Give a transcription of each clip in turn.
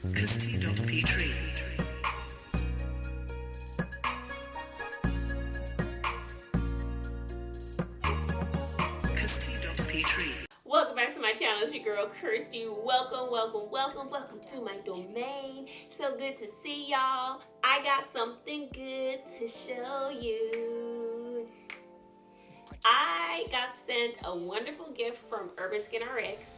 Welcome back to my channel. It's your girl Kirsty. Welcome to my domain. So good to see y'all. I got something good to show you. I got sent a wonderful gift from URBANSKIN RX.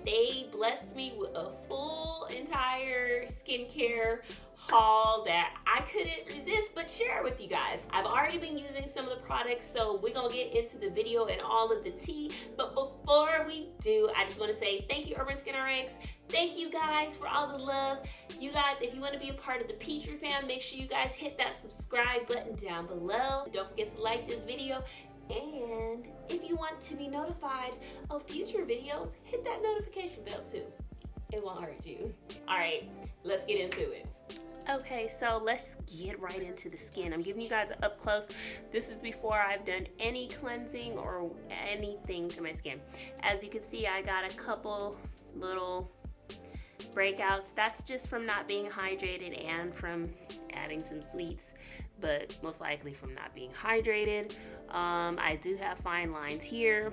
They blessed me with a full entire skincare haul that I couldn't resist but share with you guys. I've already been using some of the products, so we're gonna get into the video and all of the tea. But before we do, I just want to say thank you, URBANSKIN RX. Thank you guys for all the love. You guys, if you want to be a part of the Petrie fam, make sure you guys hit that subscribe button down below. Don't forget to like this video. And if you want to be notified of future videos, hit that notification bell too. It won't hurt you. All right, let's get into it. Okay, so let's get right into the skin. I'm giving you guys an up close. This is before I've done any cleansing or anything to my skin. As you can see, I got a couple little breakouts. That's just from not being hydrated and from adding some sweets, but most likely from not being hydrated. I do have fine lines here.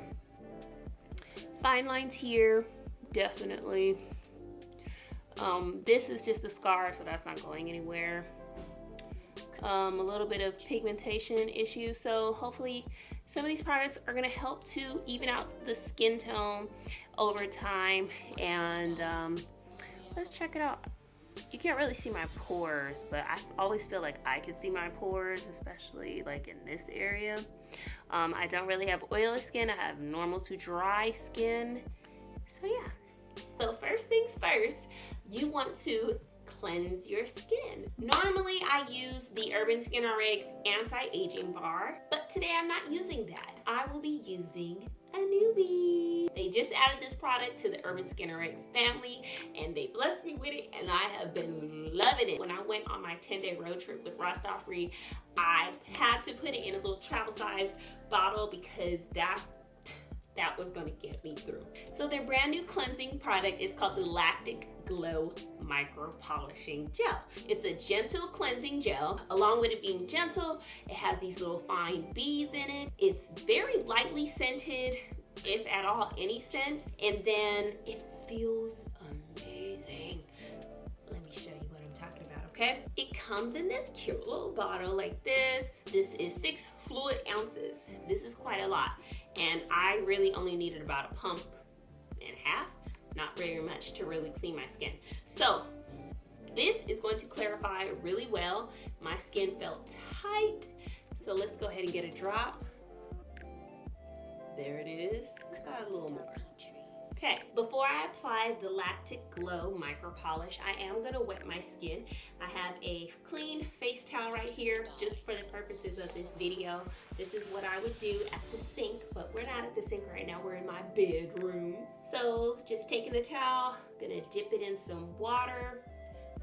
Fine lines here, definitely. This is just a scar, so that's not going anywhere. A little bit of pigmentation issues, so hopefully some of these products are going to help to even out the skin tone over time. And let's check it out. You can't really see my pores, but I always feel like I can see my pores, especially like in this area. I don't really have oily skin. I have normal to dry skin. So yeah. So first things first, you want to cleanse your skin. Normally I use the URBANSKIN RX anti-aging bar, but today I'm not using that. I will be using a newbie. They just added this product to the URBANSKIN RX family and they blessed me with it, and I have been loving it. When I went on my 10-day road trip with Rostov Free, I had to put it in a little travel size bottle because that was going to get me through. So their brand new cleansing product is called the LacticGlow Micro-polishing Gel. It's a gentle cleansing gel. Along with it being gentle, it has these little fine beads in it. It's very lightly scented, if at all any scent, and then it feels amazing. Let me show you what I'm talking about, okay? It comes in this cute little bottle like this. This is 6 fluid ounces. This is quite a lot. And I really only needed about a pump and a half, not very much to really clean my skin. So this is going to clarify really well. My skin felt tight. So let's go ahead and get a drop. There it is. Got a little more. Okay, before I apply the LacticGlow Micro-polish, I am going to wet my skin. I have a clean face towel right here just for the purposes of this video. This is what I would do at the sink, but we're not at the sink right now. We're in my bedroom. So just taking the towel, going to dip it in some water,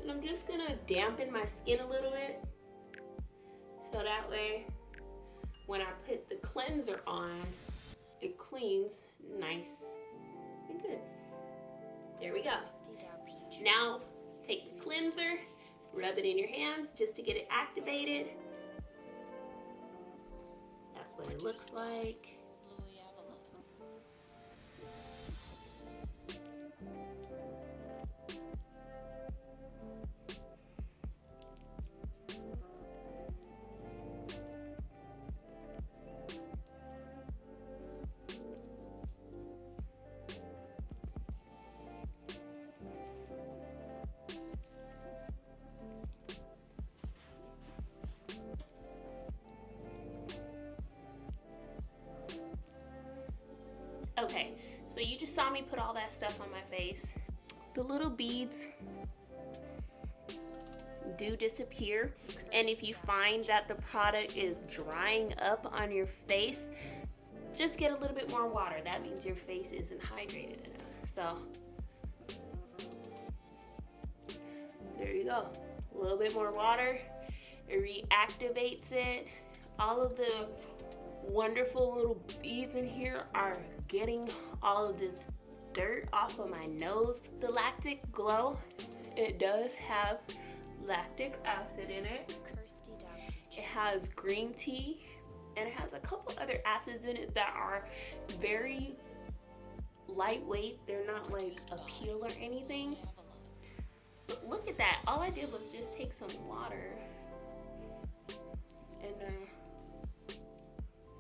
and I'm just going to dampen my skin a little bit. So that way, when I put the cleanser on, it cleans nice and good. There we go. Now take the cleanser, rub it in your hands just to get it activated. That's what it looks like. Okay, so you just saw me put all that stuff on my face. The little beads do disappear, and if you find that the product is drying up on your face, just get a little bit more water. That means your face isn't hydrated enough. So there you go. A little bit more water. It reactivates it. All of the wonderful little beads in here are getting all of this dirt off of my nose. The LacticGlow It does have lactic acid in it. It has green tea, and it has a couple other acids in it that are very lightweight. They're not like a peel or anything. But look at that. All I did was just take some water and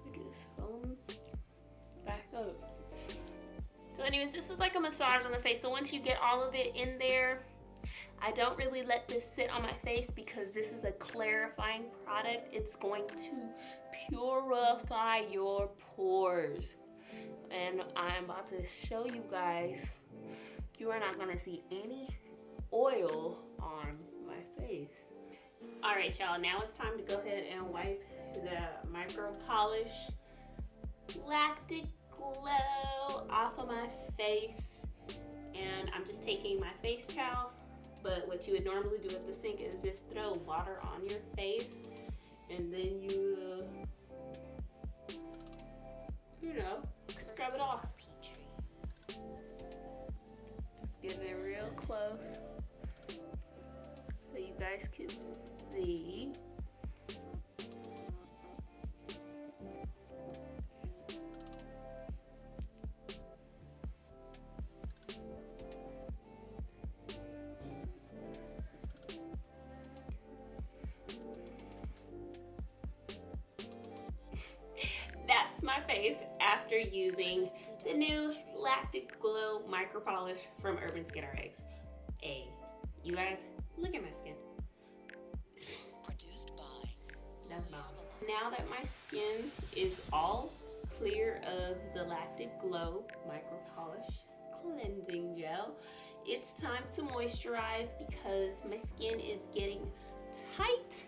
this foams back up. So anyways, this is like a massage on the face. So once you get all of it in there, I don't really let this sit on my face because this is a clarifying product. It's going to purify your pores. And I'm about to show you guys, you are not gonna see any oil on my face. All right, y'all, now it's time to go ahead and wipe the micro-polish LacticGlow off of my face. And I'm just taking my face towel, but what you would normally do at the sink is just throw water on your face, and then you know, scrub it off. Just getting it real close so you guys can see. That's my face after using the new LacticGlow Micro-polish from URBANSKIN RX. Hey, you guys, look at my skin. Produced by. That's mom. Now that my skin is all clear of the LacticGlow Micro-polish cleansing gel, it's time to moisturize because my skin is getting tight.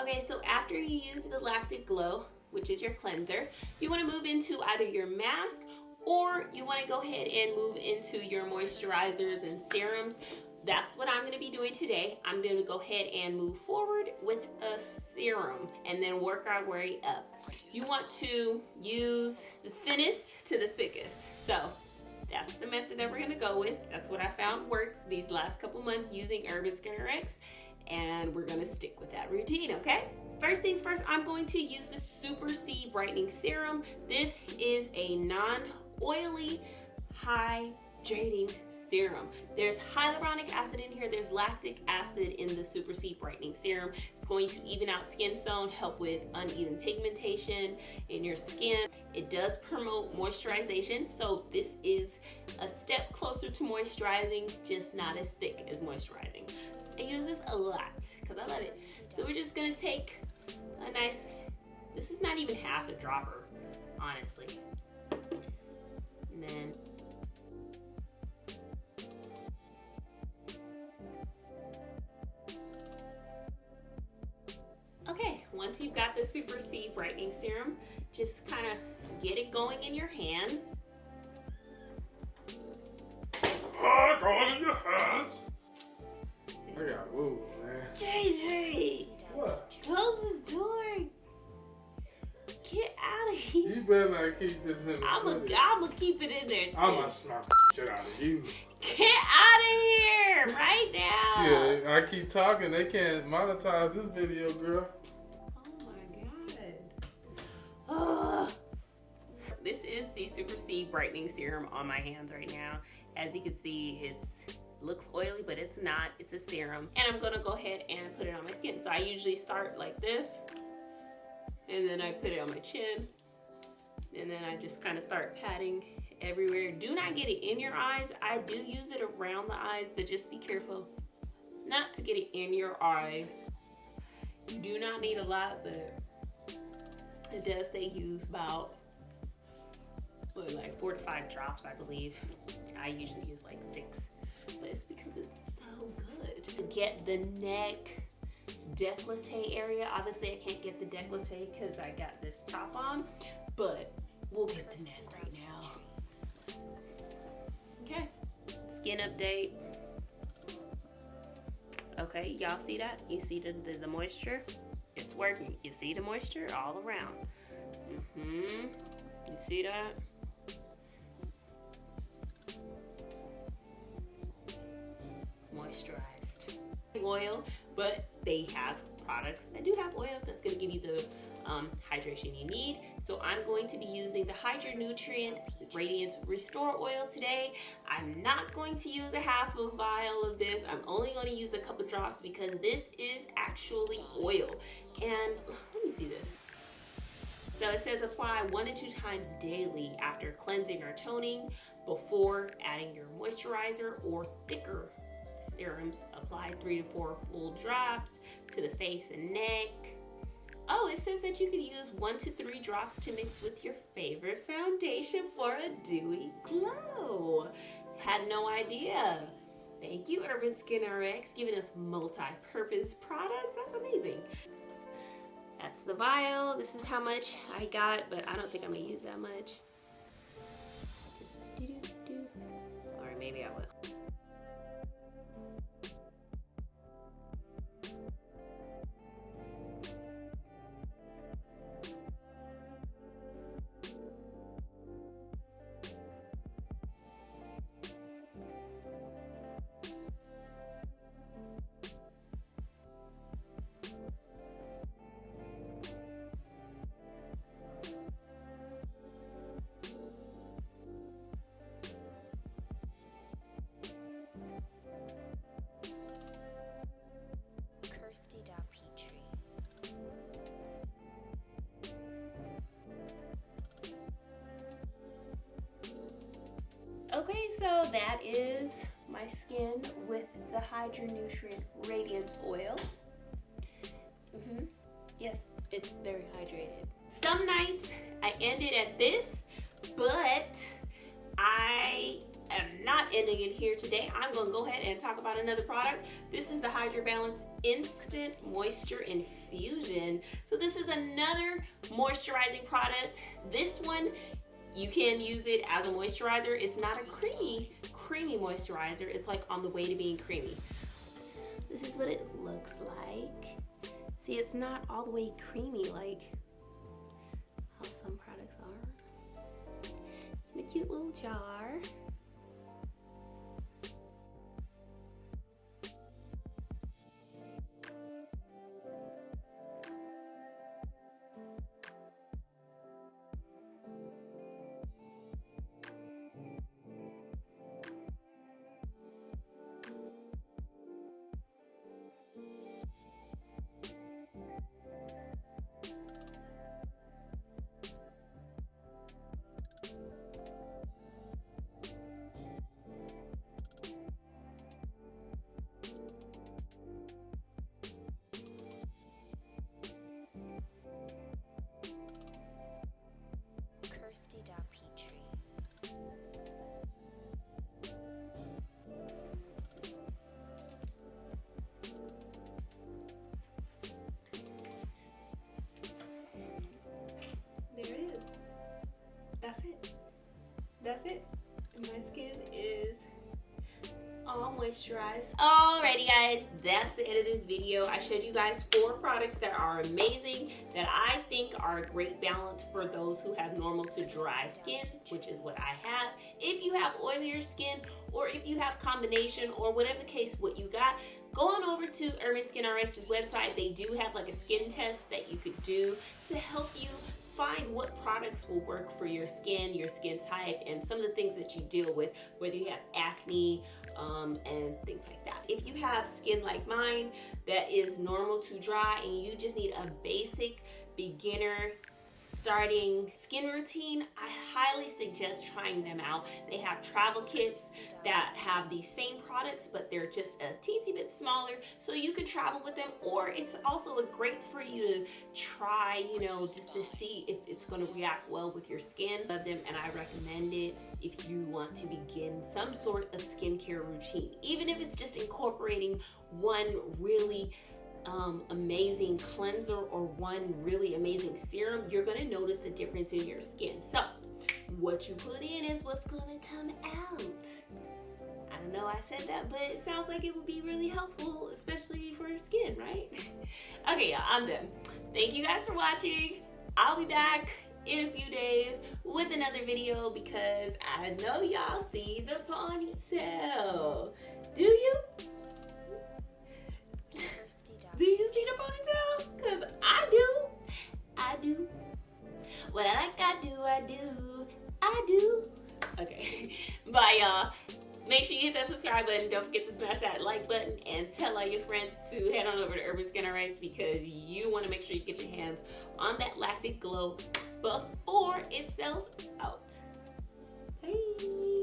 Okay, so after you use the LacticGlow, which is your cleanser, you want to move into either your mask or you want to go ahead and move into your moisturizers and serums. That's what I'm going to be doing today. I'm going to go ahead and move forward with a serum and then work our way up. You want to use the thinnest to the thickest. So that's the method that we're going to go with. That's what I found works these last couple months using URBANSKIN RX, and we're going to stick with that routine, okay? First things first, I'm going to use the Super C Brightening Serum. This is a non-oily, hydrating serum. There's hyaluronic acid in here. There's lactic acid in the Super C Brightening Serum. It's going to even out skin tone, help with uneven pigmentation in your skin. It does promote moisturization, so this is a step closer to moisturizing, just not as thick as moisturizing. I use this a lot because I love it. So we're just gonna take a nice, this is not even half a dropper, honestly. And then okay, once you've got the Super C Brightening Serum, just kind of get it going in your hands. Going in your hands. I gotta move, man. JJ! What? Close the door. Get out of here. You better not keep this in the video. I'ma keep it in there too. I'm gonna smack the shit out of you. Get out of here right now. Yeah, I keep talking. They can't monetize this video, girl. Oh my god. Ugh. This is the Super C Brightening Serum on my hands right now. As you can see, it looks oily, but it's not. It's a serum. And I'm gonna go ahead and put it on my skin. So I usually start like this, and then I put it on my chin, and then I just kind of start patting everywhere. Do not get it in your eyes. I do use it around the eyes, but just be careful not to get it in your eyes. You do not need a lot, but it does say use about like 4 to 5 drops, I believe. I usually use like 6, but it's because it's so good. To get the neck décolleté area, obviously I can't get the décolleté because I got this top on, but we'll get the neck right now. Okay, skin update. Okay, y'all see that? You see the moisture? It's working. You see the moisture all around. You see that? Moisturize. oil, but they have products that do have oil that's going to give you the hydration you need. So I'm going to be using the Hydra Nutrient Radiance Restore Oil today. I'm not going to use a half a vial of this. I'm only going to use a couple drops because this is actually oil. And let me see this. So it says apply 1 to 2 times daily after cleansing or toning, before adding your moisturizer or thicker serums. Apply 3 to 4 full drops to the face and neck. Oh, it says that you could use 1 to 3 drops to mix with your favorite foundation for a dewy glow. Had no idea. Thank you, Urban Skin RX, giving us multi-purpose products. That's amazing. That's the vial. This is how much I got, but I don't think I'm gonna use that much. Just do. Or maybe I will. Okay, so that is my skin with the Hydra Nutrient Radiance Oil. Yes, it's very hydrated. Some nights I end it at this, but I am not ending it here today. I'm gonna go ahead and talk about another product. This is the Hydra Balance Instant Moisture Infusion. So this is another moisturizing product. This one, you can use it as a moisturizer. It's not a creamy moisturizer. It's like on the way to being creamy. This is what it looks like. See, it's not all the way creamy like how some products are. It's in a cute little jar. There it is. That's it. And my skin is all moisturized. Alrighty guys, that's the end of this video. I showed you guys 4 products that are amazing, that I think are a great balance for those who have normal to dry skin, which is what I have. If you have oilier skin, or if you have combination, or whatever the case, what you got, go on over to Urban Skin RX's website. They do have like a skin test that you could do to help you find what products will work for your skin type, and some of the things that you deal with, whether you have acne and things like that. If you have skin like mine that is normal to dry and you just need a basic beginner starting skin routine, I highly suggest trying them out. They have travel kits that have these same products, but they're just a teensy bit smaller, so you can travel with them. Or it's also a great for you to try, you know, just to see if it's going to react well with your skin. Love them, and I recommend it if you want to begin some sort of skincare routine, even if it's just incorporating one really amazing cleanser or one really amazing serum. You're gonna notice a difference in your skin. So what you put in is what's gonna come out. I don't know I said that, but it sounds like it would be really helpful, especially for your skin, right? Okay, y'all, I'm done. Thank you guys for watching. I'll be back in a few days with another video because I know y'all see the ponytail. Do you? What I like, I do. Okay. Bye, y'all. Make sure you hit that subscribe button. Don't forget to smash that like button and tell all your friends to head on over to Urban Skin Rights because you want to make sure you get your hands on that Lactic Glow before it sells out. Bye.